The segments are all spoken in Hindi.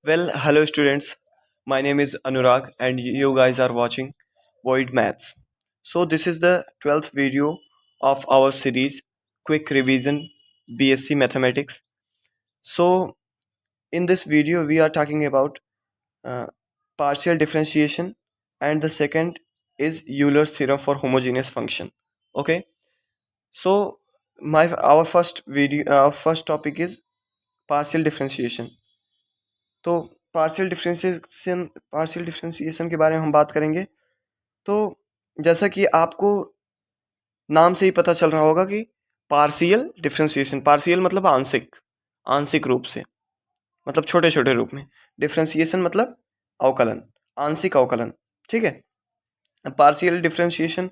Well, hello students. My name is Anurag and you guys are watching Void Maths. So this is the 12th video of our series Quick Revision BSc Mathematics. So in this video we are talking about uh, partial differentiation and the second is Euler's theorem for homogeneous function. Okay? So my our first topic is partial differentiation. तो पार्शियल डिफरेंशिएशन के बारे में हम बात करेंगे। तो जैसा कि आपको नाम से ही पता चल रहा होगा कि पार्शियल डिफरेंशिएशन, पार्शियल मतलब आंशिक, आंशिक रूप से, मतलब छोटे छोटे रूप में। डिफरेंशिएशन मतलब अवकलन, आंशिक अवकलन। ठीक है। पार्शियल डिफरेंशिएशन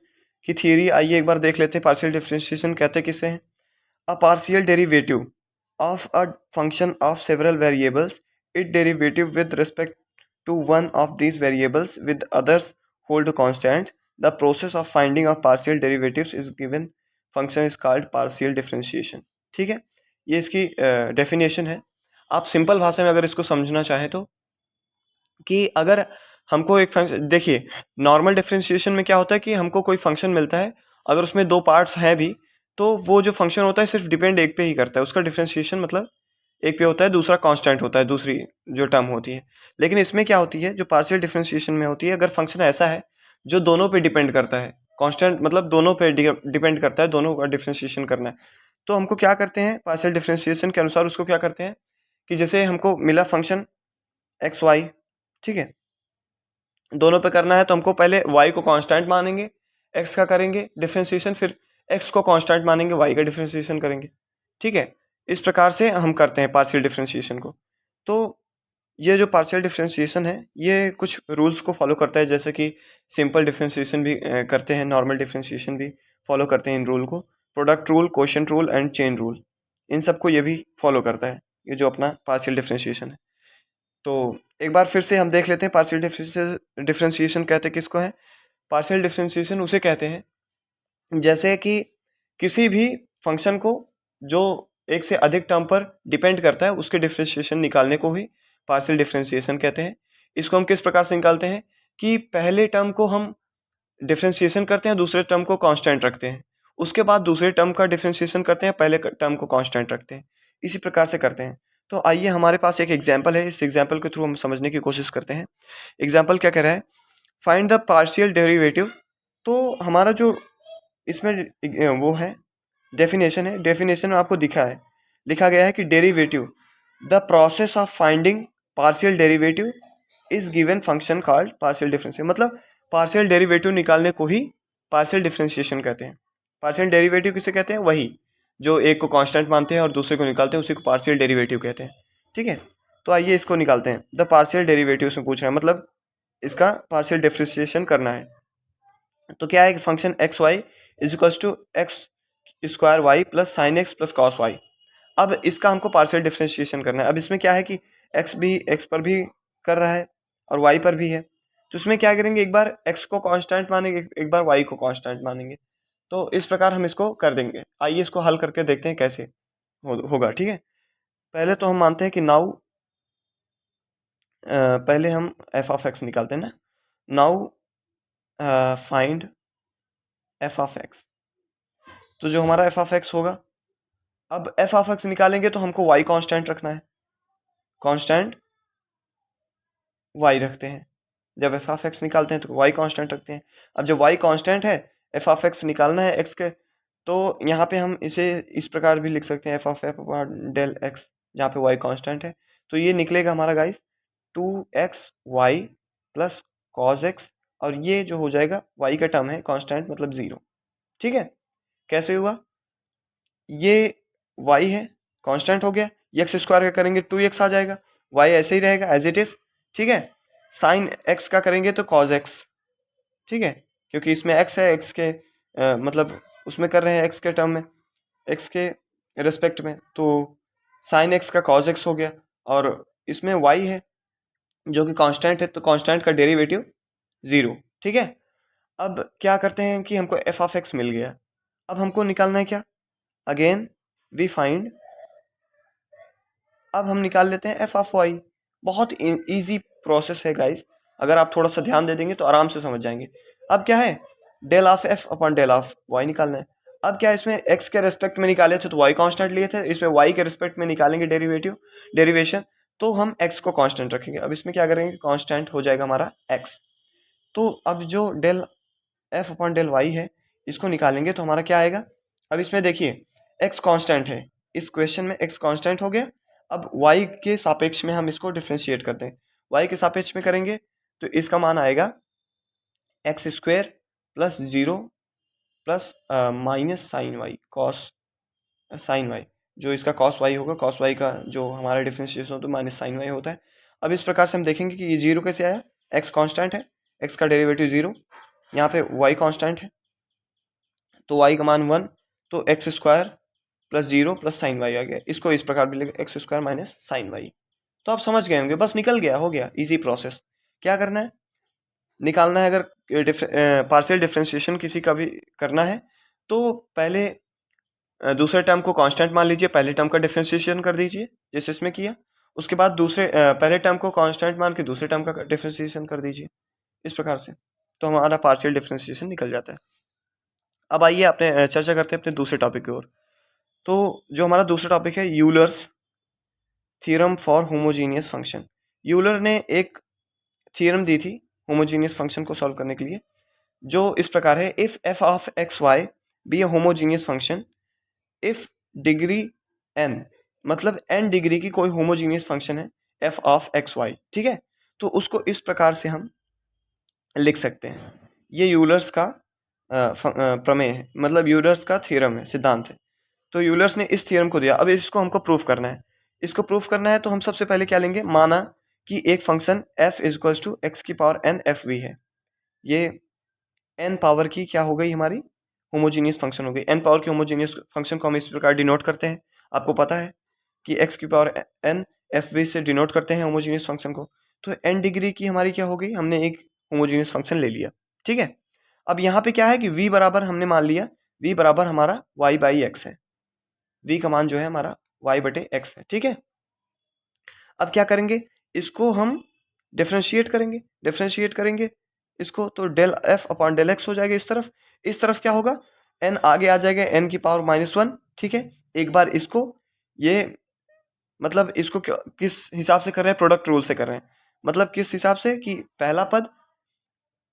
की थियरी आइए एक बार देख लेते हैं। पार्शियल डिफरेंशिएशन कहते किसे हैं? A partial derivative of a function of several variables, its derivative with respect to one of these variables with others hold constant. The process of finding of partial derivatives is given function is called partial differentiation. ठीक है, ये इसकी डेफिनेशन है। आप सिंपल भाषा में अगर इसको समझना चाहें तो कि अगर हमको एक फंक्शन, देखिए नॉर्मल डिफरेंशिएशन में क्या होता है कि हमको कोई फंक्शन मिलता है, अगर उसमें दो पार्ट्स हैं भी तो वो जो फंक्शन होता है सिर्फ डिपेंड एक पे ही करता है। उसका डिफरेंशिएशन मतलब एक पे होता है, दूसरा कांस्टेंट होता है, दूसरी जो टर्म होती है। लेकिन इसमें क्या होती है, जो पार्शियल डिफरेंशिएशन में होती है, अगर फंक्शन ऐसा है जो दोनों पे डिपेंड करता है, कांस्टेंट मतलब दोनों पे डिपेंड करता है, दोनों का डिफरेंशिएशन करना है, तो हमको क्या करते हैं, पार्शियल डिफरेंशिएशन के अनुसार उसको क्या करते हैं कि जैसे हमको मिला फंक्शन एक्स वाई, ठीक है, दोनों पे करना है तो हमको पहले y को कांस्टेंट मानेंगे, x का करेंगे डिफरेंशिएशन, फिर x को कांस्टेंट मानेंगे, y का डिफरेंशिएशन करेंगे। ठीक है, इस प्रकार से हम करते हैं पार्शियल डिफरेंशिएशन को। तो ये जो पार्शियल डिफरेंशिएशन है ये कुछ रूल्स को फॉलो करता है, जैसे कि सिंपल डिफरेंशिएशन भी करते हैं, नॉर्मल डिफरेंशिएशन भी फॉलो करते हैं इन रूल को। Product rule, quotient rule and chain rule, इन सबको ये भी फॉलो करता है, ये जो अपना पार्शियल डिफरेंशिएशन है। तो एक बार फिर से हम देख लेते हैं पार्शियल डिफरेंशिएशन कहते किसको है। पार्शियल डिफरेंशिएशन उसे कहते हैं जैसे कि किसी भी फंक्शन को जो एक से अधिक टर्म पर डिपेंड करता है उसके डिफरेंशिएशन निकालने को ही पार्शियल डिफरेंशिएशन कहते हैं। इसको हम किस प्रकार से निकालते हैं कि पहले टर्म को हम डिफरेंशिएशन करते हैं, दूसरे टर्म को कांस्टेंट रखते हैं, उसके बाद दूसरे टर्म का डिफरेंशिएशन करते हैं, पहले टर्म को कांस्टेंट रखते हैं, इसी प्रकार से करते हैं। तो आइए हमारे पास एक एग्जाम्पल है, इस एग्जाम्पल के थ्रू हम समझने की कोशिश करते हैं। एग्जाम्पल क्या कह रहा है, फाइंड द पार्शियल डेरिवेटिव। तो हमारा जो इसमें वो है डेफिनेशन है, डेफिनेशन में आपको लिखा गया है कि derivative, the process of finding partial derivative is given function called partial differentiation. मतलब पार्शियल डेरिवेटिव निकालने को ही पार्शियल डिफरेंशिएशन कहते हैं। पार्शियल डेरिवेटिव किसे कहते हैं? वही जो एक को कांस्टेंट मानते हैं और दूसरे को निकालते हैं, उसी को पार्शियल डेरिवेटिव कहते हैं। ठीक है, तो आइए इसको निकालते हैं। द पार्शियल डेरिवेटिव में पूछ रहे हैं, मतलब इसका पार्शियल डिफरेंशिएशन करना है। तो क्या है कि function x y is equal to x square y plus sine x plus cos y. अब इसका हमको पार्शियल डिफरेंशिएशन करना है। अब इसमें क्या है कि एक्स पर भी कर रहा है और वाई पर भी है, तो इसमें क्या करेंगे, एक बार एक्स को कांस्टेंट मानेंगे, एक बार वाई को कांस्टेंट मानेंगे। तो इस प्रकार हम इसको कर देंगे। आइए इसको हल करके देखते हैं कैसे होगा। ठीक है, पहले तो हम मानते हैं कि नाउ पहले हम एफ ऑफ एक्स निकालते हैं ना। Now find F of x, तो जो हमारा एफ ऑफ एक्स होगा, अब एफ ऑफ एक्स निकालेंगे तो हमको वाई कांस्टेंट रखना है, कांस्टेंट वाई रखते हैं। जब एफ ऑफ एक्स निकालते हैं तो वाई कांस्टेंट रखते हैं। अब जब वाई कांस्टेंट है, एफ ऑफ एक्स निकालना है एक्स के, तो यहाँ पे हम इसे इस प्रकार भी लिख सकते हैं, एफ ऑफ डेल एक्स, जहाँ पे वाई कांस्टेंट है। तो ये निकलेगा हमारा guys 2xy plus cos x, और ये जो हो जाएगा y का टर्म है कांस्टेंट मतलब 0। ठीक है, कैसे हुआ, ये y है कांस्टेंट हो गया, एक्स स्क्वायर का करेंगे 2x आ जाएगा, y ऐसे ही रहेगा एज इट इज। ठीक है, साइन x का करेंगे तो कॉस एक्स। ठीक है, क्योंकि इसमें x है, x के मतलब उसमें कर रहे हैं x के टर्म में, x के रिस्पेक्ट में, तो साइन x का कॉस एक्स हो गया। और इसमें y है जो कि कांस्टेंट है, तो कांस्टेंट का डेरिवेटिव 0। ठीक है, अब क्या करते हैं कि हमको एफ ऑफ एक्स मिल गया। अब हमको निकालना है क्या, अगेन वी फाइंड, अब हम निकाल लेते हैं एफ ऑफ वाई। बहुत ईजी प्रोसेस है गाइस, अगर आप थोड़ा सा ध्यान दे देंगे तो आराम से समझ जाएंगे। अब क्या है, del of f upon del of y निकालना है। अब क्या है, इसमें एक्स के रेस्पेक्ट में निकाले थे तो वाई कांस्टेंट लिए थे, इसमें वाई के रेस्पेक्ट में निकालेंगे डेरिवेशन, तो हम एक्स को कांस्टेंट रखेंगे। अब इसमें क्या करेंगे, कांस्टेंट हो जाएगा हमारा एक्स। तो अब जो del f upon del y है इसको निकालेंगे तो हमारा क्या आएगा। अब इसमें देखिए एक्स कांस्टेंट है, इस क्वेश्चन में एक्स कांस्टेंट हो गया। अब वाई के सापेक्ष में हम इसको डिफ्रेंशिएट करते हैं, वाई के सापेक्ष में करेंगे तो इसका मान आएगा x square plus zero plus minus sine y cos sine y, जो इसका कॉस वाई होगा, कॉस वाई का जो हमारा डिफ्रेंशिएशन होता है माइनस साइन वाई होता है। अब इस प्रकार से हम देखेंगे कि ये जीरो कैसे आया, एक्स कांस्टेंट है, एक्स का डेरिवेटिव जीरो, यहाँ पे वाई कांस्टेंट है तो वाई का मान वन, तो X square plus zero plus sine Y आ गया। इसको इस प्रकार भी लिखेंगे X square minus sine Y. तो आप समझ गए होंगे, बस निकल गया, हो गया इजी प्रोसेस। क्या करना है, निकालना है अगर पार्शियल डिफ्रेंशिएशन किसी का भी करना है तो पहले दूसरे टर्म को कांस्टेंट मान लीजिए, पहले टर्म का डिफ्रेंशिएशन कर दीजिए जैसे इसमें किया। उसके बाद दूसरे पहले टर्म को कांस्टेंट मान के दूसरे टर्म का डिफ्रेंशिएशन कर दीजिए इस प्रकार से, तो हमारा पार्शियल डिफ्रेंशिएशन निकल जाता है। अब आइए अपने चर्चा करते हैं अपने दूसरे टॉपिक की ओर। तो जो हमारा दूसरा टॉपिक है Euler's theorem for homogeneous function. Euler ने एक थ्योरम दी थी होमोजीनियस फंक्शन को सॉल्व करने के लिए, जो इस प्रकार है, if f of x y be a homogeneous function if degree n, मतलब n डिग्री की कोई होमोजीनियस फंक्शन है एफ ऑफ एक्स वाई, ठीक है, तो उसको इस प्रकार से हम लिख सकते हैं। ये यूलर्स का प्रमेय है, मतलब यूलर्स का थ्योरम है, सिद्धांत है। तो यूलर्स ने इस थ्योरम को दिया, अब इसको हमको प्रूफ करना है। इसको प्रूफ करना है तो हम सबसे पहले क्या लेंगे, माना कि एक function f is equals to x की पावर n एफ वी है। ये n पावर की क्या हो गई, हमारी होमोजीनियस फंक्शन हो गई। n पावर की होमोजीनियस फंक्शन को हम इस प्रकार डिनोट करते हैं, आपको पता है कि x की पावर n एफ वी से डिनोट करते हैं होमोजीनियस फंक्शन को। तो n डिग्री की हमारी क्या हो गई, हमने एक होमोजीनियस फंक्शन ले लिया, ठीक है। अब यहाँ पे क्या है कि v बराबर हमने मान लिया, v बराबर हमारा y बाई एक्स है, v का मान जो है हमारा y बटे x है, ठीक है। अब क्या करेंगे, इसको हम डिफ्रेंशिएट करेंगे इसको, तो del f upon del x हो जाएगा इस तरफ क्या होगा, n आगे आ जाएगा n की पावर माइनस वन, ठीक है। एक बार इसको, ये मतलब इसको किस हिसाब से कर रहे हैं, प्रोडक्ट रूल से कर रहे हैं, मतलब किस हिसाब से कि पहला पद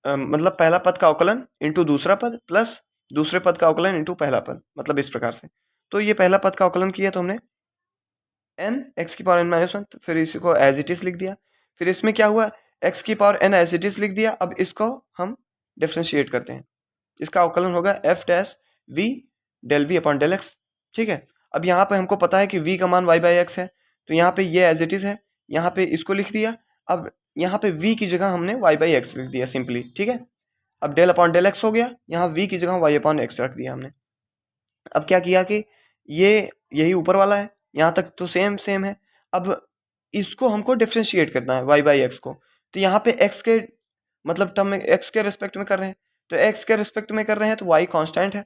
मतलब पहला पद का अवकलन इंटू दूसरा पद प्लस दूसरे पद का अवकलन इंटू पहला पद, मतलब इस प्रकार से। तो ये पहला पद का अवकलन किया तो हमने n एक्स की पावर n माइनस वन, फिर इसको एज इट इज लिख दिया। फिर इसमें क्या हुआ, x की power n as it is लिख दिया। अब इसको हम डिफ्रेंशिएट करते हैं, इसका अवकलन होगा f dash v del v upon del x, ठीक है। अब यहाँ पे हमको पता है कि v का मान y बाई एक्स है, तो यहाँ पे ये एज इट इज है, यहाँ पे इसको लिख दिया। अब यहाँ पे v की जगह हमने y बाई एक्स लिख दिया सिंपली, ठीक है। अब डेल अपॉन डेल एक्स हो गया, यहाँ v की जगह y अपॉन एक्स रख दिया हमने। अब क्या किया कि ये यही ऊपर वाला है, यहाँ तक तो सेम है। अब इसको हमको डिफ्रेंशिएट करना है y बाई एक्स को, तो यहाँ पे x के मतलब टर्म में x के रिस्पेक्ट में कर रहे हैं, तो x के रिस्पेक्ट में कर रहे हैं तो y कांस्टेंट है,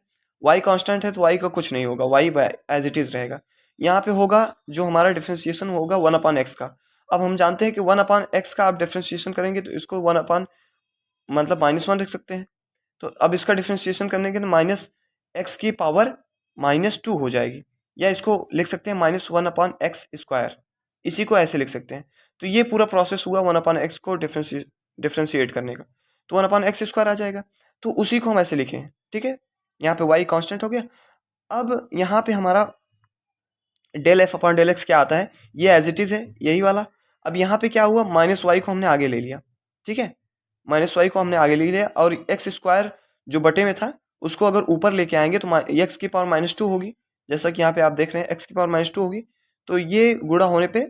तो y का कुछ नहीं होगा, y एज इट इज रहेगा। यहाँ पे होगा जो हमारा डिफ्रेंशिएशन होगा वन अपॉन एक्स का। अब हम जानते हैं कि वन अपॉन एक्स का आप डिफ्रेंशिएशन करेंगे तो इसको वन अपॉन मतलब माइनस वन लिख सकते हैं। तो अब इसका डिफ्रेंशिएशन करने के लिए माइनस एक्स की पावर माइनस टू हो जाएगी, या इसको लिख सकते हैं minus one upon x square, इसी को ऐसे लिख सकते हैं। तो ये पूरा प्रोसेस हुआ वन अपॉन एक्स को डिफ्रेंशिएट करने का, तो वन अपॉन एक्स स्क्वायर आ जाएगा, तो उसी को हम ऐसे लिखें, ठीक है। यहाँ पे y कांस्टेंट हो गया। अब यहाँ पे हमारा del f upon del x क्या आता है, ये एज इट इज है यही वाला। अब यहाँ पे क्या हुआ, माइनस वाई को हमने आगे ले लिया, ठीक है, माइनस वाई को हमने आगे ले लिया, और एक्स स्क्वायर जो बटे में था उसको अगर ऊपर लेके आएंगे तो एक्स की पावर माइनस टू होगी, जैसा कि यहाँ पे आप देख रहे हैं एक्स की पावर माइनस टू होगी, तो ये गुणा होने पे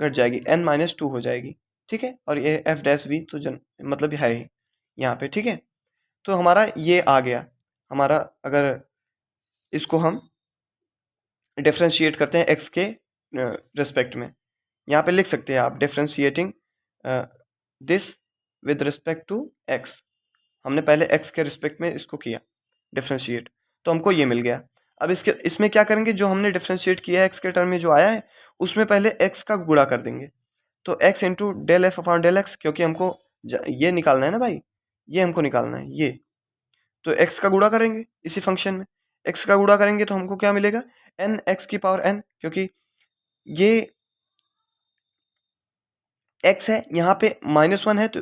घट जाएगी, n माइनस टू हो जाएगी, ठीक है। और ये एफ डैश वी तो मतलब है ही यहाँ पे, ठीक है। तो हमारा ये आ गया हमारा, अगर इसको हम डिफ्रेंशिएट करते हैं एक्स के रिस्पेक्ट में, यहाँ पे लिख सकते हैं आप differentiating this with respect to x. हमने पहले एक्स के रिस्पेक्ट में इसको किया डिफ्रेंशिएट, तो हमको ये मिल गया। अब इसमें क्या करेंगे, जो हमने डिफ्रेंशिएट किया है एक्स के टर्म में जो आया है उसमें पहले एक्स का गुणा कर देंगे, तो x into del f upon del x, क्योंकि हमको ये निकालना है ना भाई, ये हमको निकालना है ये, तो x का गुणा करेंगे इसी फंक्शन में, x का गुणा करेंगे तो हमको क्या मिलेगा, n x की पावर n, क्योंकि ये x है, यहाँ पे -1 है, तो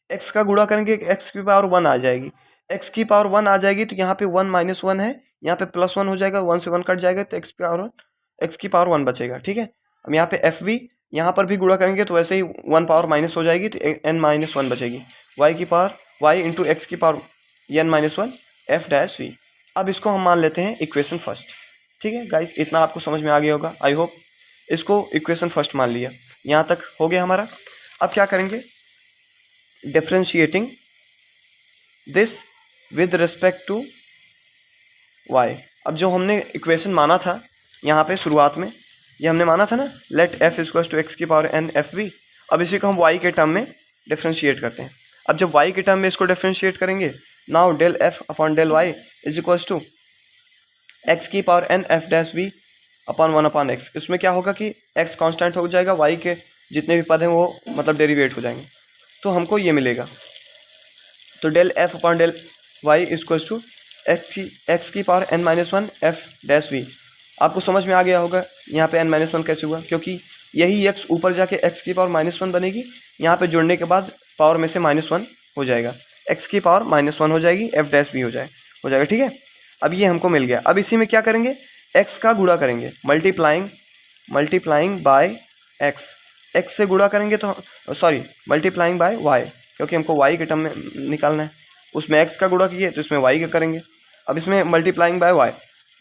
x का गुणा करेंगे x की पावर 1 आ जाएगी, x की पावर 1 आ जाएगी, तो यहाँ पे 1 -1 है, यहाँ पे +1 हो जाएगा, 1 से 1 कट जाएगा, तो x की पावर 1 बचेगा। ठीक है, अब यहाँ पे fv, यहाँ पर भी गुणा करेंगे तो वैसे ही 1 पावर माइनस हो जाएगी, तो n-1 बचेगी, y की पावर y इंटू एक्स की पावर n-1 f-v। अब इसको हम मान लेते हैं इक्वेशन फर्स्ट। ठीक है गाइस, इतना आपको समझ में आ गया होगा, आई होप। इसको इक्वेशन फर्स्ट मान लिया, यहाँ तक हो गया हमारा। अब क्या करेंगे, differentiating this with respect to y। अब जो हमने इक्वेशन माना था यहाँ पे शुरुआत में, ये हमने माना था ना, let f equals to x की पावर n fv। अब इसी को हम y के टर्म में डिफरेंशिएट करते हैं। अब जब y के टर्म में इसको डिफरेंशिएट करेंगे, now del f upon del y is equals to x की power n f dash v upon 1 upon X. इसमें क्या होगा कि x कांस्टेंट हो जाएगा, y के जितने भी पद हैं वो मतलब डेरिवेट हो जाएंगे, तो हमको ये मिलेगा। तो del f upon del y equals to x की power n-1 f dash v। आपको समझ में आ गया होगा यहाँ पे n-1 कैसे हुआ, क्योंकि यही x ऊपर जाके x की पावर -1 बनेगी, यहाँ पे जुड़ने के बाद पावर में से -1 हो जाएगा, x की पावर -1 हो जाएगी, f डैश v हो जाएगा। ठीक है, अब ये हमको मिल गया। अब इसी में क्या करेंगे, x का गुणा करेंगे, मल्टीप्लाइंग बाय x से गुणा करेंगे तो सॉरी मल्टीप्लाइंग बाय y, क्योंकि हमको y के टर्म में निकालना है। उसमें x का गुणा किए तो इसमें y का करेंगे। अब इसमें मल्टीप्लाइंग बाय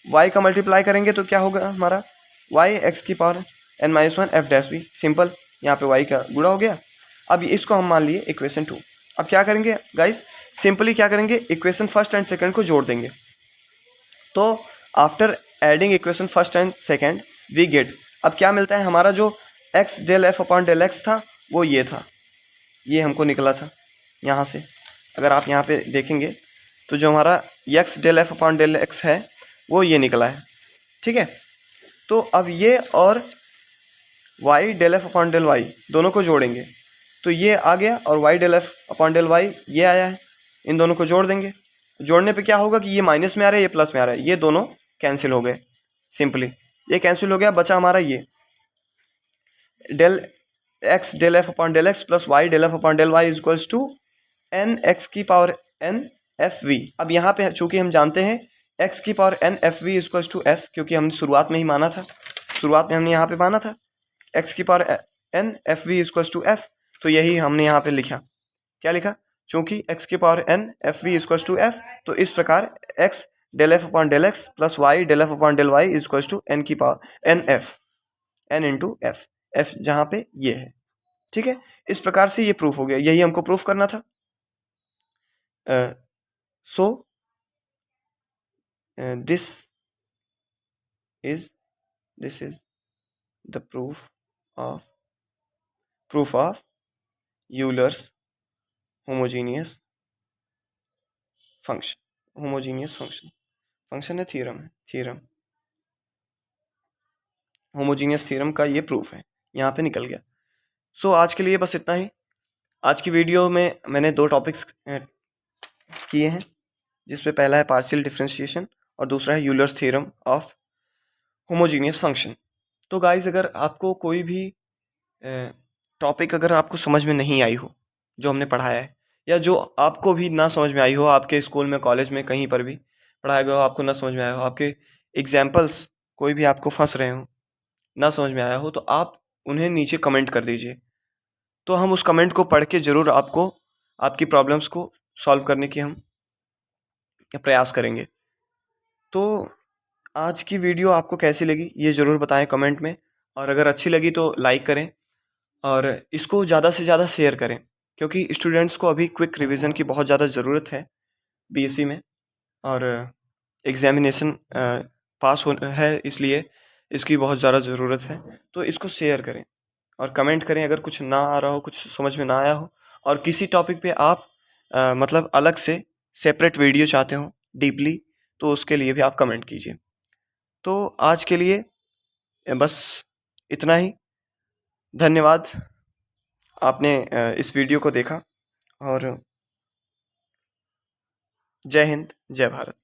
y का मल्टीप्लाई करेंगे तो क्या होगा हमारा, y x की power n-1 f dash v। Simple, यहाँ पे y का गुणा हो गया। अब इसको हम मान लिए इक्वेशन 2। अब क्या करेंगे गाइस, सिंपली क्या करेंगे, इक्वेशन फर्स्ट एंड सेकंड को जोड़ देंगे। तो after adding equation first and second we get, अब क्या मिलता है, हमारा जो x del f upon del x था वो ये था, ये हमको निकला था यहाँ से। अगर आप यहाँ पे देखेंगे तो जो हमारा x del f upon del x है वो ये निकला है। ठीक है, तो अब ये और y del f upon del y दोनों को जोड़ेंगे तो ये आ गया, और y del f upon del y ये आया है, इन दोनों को जोड़ देंगे। जोड़ने पे क्या होगा कि ये माइनस में आ रहा है, ये प्लस में आ रहा है, ये दोनों कैंसिल हो गए, सिंपली ये कैंसिल हो गया, बचा हमारा ये del x del f upon del x plus y del f upon del y equals to n x की पावर n f v। अब यहाँ पे चूंकि हम जानते हैं x की power n f v equals to f, क्योंकि हमने शुरुआत में ही माना था, शुरुआत में हमने यहाँ पे माना था x की power n f v equals to f, तो यही हमने यहाँ पे लिखा। क्या लिखा, चूंकि x की power n f v equals to f, तो इस प्रकार x del f upon del x plus y del f upon del y equals to n की power n f n into f, f जहाँ पे ये है। ठीक है, इस प्रकार से ये प्रूफ हो गया, यही हमको प्रूफ करना था। So this is the proof of Euler's homogeneous function है, थ्योरम होमोजीनियस थ्योरम का ये प्रूफ है, यहाँ पे निकल गया। सो आज के लिए बस इतना ही। आज की वीडियो में मैंने 2 टॉपिक्स किए हैं, जिसमें पहला है पार्शियल डिफरेंशिएशन और दूसरा है Euler's theorem of homogeneous function. तो गाइज, अगर आपको कोई भी टॉपिक अगर आपको समझ में नहीं आई हो जो हमने पढ़ाया है, या जो आपको भी ना समझ में आई हो, आपके स्कूल में, कॉलेज में, कहीं पर भी पढ़ाया गया हो, आपको ना समझ में आया हो, आपके एग्जाम्पल्स कोई भी आपको फंस रहे हो, ना समझ में आया हो, तो आप उन्हें नीचे कमेंट कर दीजिए, तो हम उस कमेंट को पढ़ के ज़रूर आपको आपकी प्रॉब्लम्स को सॉल्व करने की हम प्रयास करेंगे। तो आज की वीडियो आपको कैसी लगी ये ज़रूर बताएं कमेंट में, और अगर अच्छी लगी तो लाइक करें और इसको ज़्यादा से ज़्यादा शेयर करें, क्योंकि स्टूडेंट्स को अभी क्विक रिवीजन की बहुत ज़्यादा ज़रूरत है बीएससी में, और एग्जामिनेशन पास हो है, इसलिए इसकी बहुत ज़्यादा ज़रूरत है। तो इसको शेयर करें और कमेंट करें अगर कुछ ना आ रहा हो, कुछ समझ में ना आया हो, और किसी टॉपिक पे आप मतलब अलग से सेपरेट वीडियो चाहते हो डीपली, तो उसके लिए भी आप कमेंट कीजिए। तो आज के लिए बस इतना ही, धन्यवाद। आपने इस वीडियो को देखा और जय हिंद, जय भारत।